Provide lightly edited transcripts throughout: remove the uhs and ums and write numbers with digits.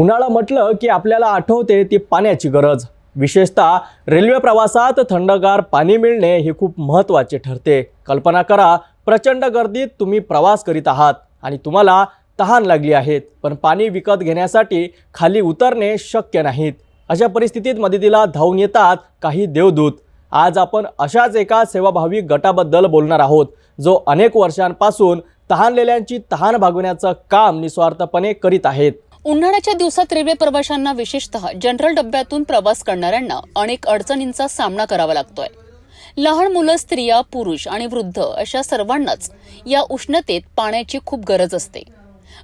उन्हाळा म्हटलं की आपल्याला आठवते ती पाण्याची गरज। विशेषतः रेल्वे प्रवासात थंडगार पाणी मिळणे हे खूप महत्त्वाचे ठरते। कल्पना करा, प्रचंड गर्दीत तुम्ही प्रवास करीत आहात आणि तुम्हाला तहान लागली आहे, पण पाणी विकत घेण्यासाठी खाली उतरणे शक्य नाहीत। अशा परिस्थितीत मदतीला धावून येतात काही देवदूत। आज आपण अशाच एका सेवाभावी गटाबद्दल बोलणार आहोत, जो अनेक वर्षांपासून तहानलेल्यांची तहान भागवण्याचं काम निस्वार्थपणे करीत आहेत। उन्हाळ्याच्या दिवसात रेल्वे प्रवाशांना, विशेषतः जनरल डब्यातून प्रवास करणाऱ्यांना अनेक अडचणींचा सामना करावा लागतोय। लहान मुलं, स्त्रिया, पुरुष आणि वृद्ध अशा सर्वांनाच या उष्णतेत पाण्याची खूप गरज असते।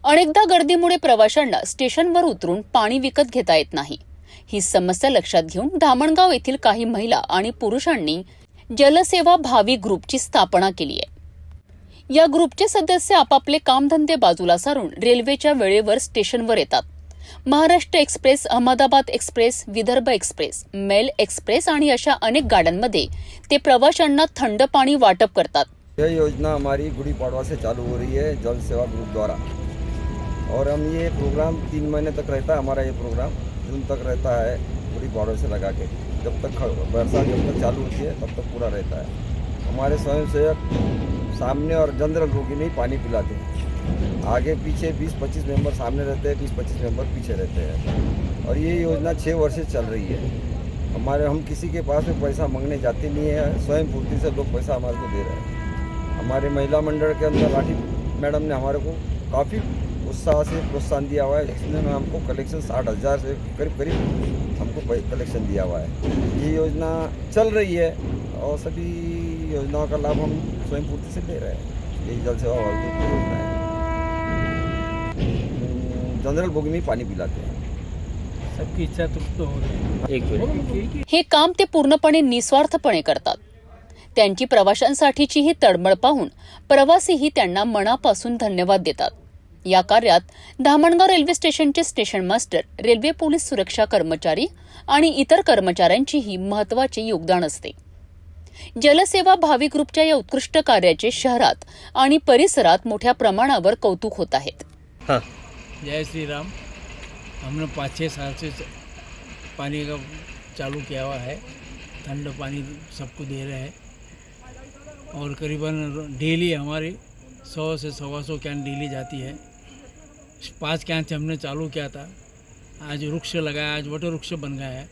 अनेकदा गर्दीमुळे प्रवाशांना स्टेशनवर उतरून पाणी विकत घेता येत नाही। ही समस्या लक्षात घेऊन धामणगाव येथील काही महिला आणि पुरुषांनी जलसेवा भावी ग्रुपची स्थापना केली आहे। या ग्रुपचे सदस्य आपापले कामधंदे बाजूला सारून रेल्वेच्या वेळेवर स्टेशनवर येतात। Maharashtra express, Ahmedabad express, Vidarbha express, mail express आणि अशा अनेक गाड्यांमध्ये ते प्रवाशांना थंड पाणी वाटप करतात। यह योजना हमारी गुड़ी पड़वा से चालू हो रही है, जल सेवा ग्रुप द्वारा। और हम ये प्रोग्राम 3 महीने तक रहता है। हमारा ये प्रोग्राम जून तक रहता है, गुड़ी पड़वा से लगा के। जब तक बरसात जब तक चालू होती है तब तक पूरा रहता है। हमारे स्वयंसेवक सामने और जनरल रोगी नहीं पानी पिलाते हैं। आगे पीछे 20-25 मेंबर सामने रहते हैं, 20-25 मेंबर पीछे रहते हैं। और ये योजना 6 वर्ष से चल रही है। हम किसी के पास में पैसा मांगने जाते नहीं है, स्वयं पूर्ति से लोग पैसा हमारे को दे रहे हैं। हमारे महिला मंडल के अंदर लाठी मैडम ने हमारे को काफ़ी उत्साह से प्रोत्साहन दिया हुआ है, जिसमें हमको कलेक्शन 60,000 से करीब हमको कलेक्शन दिया हुआ है। ये योजना चल रही है और सभी योजनाओं का लाभ हम स्वयं पूर्ति से ले रहे हैं। यही जल सेवा ग्रुप की योजना है। जनरल बोगी में पानी पिलाते हैं, सबकी इच्छा तृप्त हो रही है। हे काम ते पूर्णपणे निस्वार्थपणे करतात। त्यांची प्रवाशांसाठीची ही तळमळ पाहून प्रवासीही त्यांना मनापासून धन्यवाद देतात। या कार्यात धामणगाव रेल्वे स्टेशनचे स्टेशन मास्टर, रेल्वे पोलीस सुरक्षा कर्मचारी आणि इतर कर्मचाऱ्यांचीही महत्त्वाचे योगदान असते। जलसेवा भावी ग्रुपच्या या उत्कृष्ट कार्याचे शहरात आणि परिसरात मोठ्या प्रमाणावर कौतुक होत आहेत। जय श्री राम। हमने 5-6 साल से पानी का चालू किया हुआ है। ठंड पानी सबको दे रहे हैं और करीबन डेली हमारी 100 से 125 कैन डेली जाती है। 5 कैन से हमने चालू किया था। आज वृक्ष लगाया, आज वट वृक्ष बन गया है।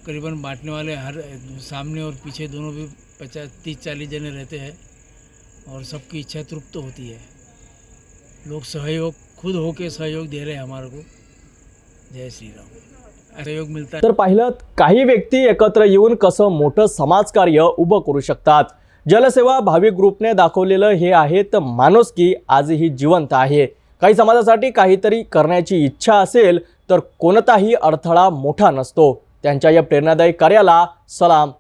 करीबन बांटने वाले हर सामने और पीछे दोनों भी 30-40 जने रहते हैं और सबकी इच्छा तृप्त होती है। लोग सहयोग खुद होके सहयोग दे रहे हैं हमारे को। जय श्री राम। सहयोग मिलता है। तर पाहिलं, काही व्यक्ती एकत्र येऊन कसं मोठं समाजकार्य उभं करू शकतात। जलसेवा भावी ग्रुपने दाखवलेलं हे आहे तर माणुसकी आजही जिवंत आहे। काही समाजासाठी काहीतरी करण्याची इच्छा असेल तर कोणताही अडथळा मोठा नसतो। त्यांच्या या प्रेरणादायी कार्याला सलाम।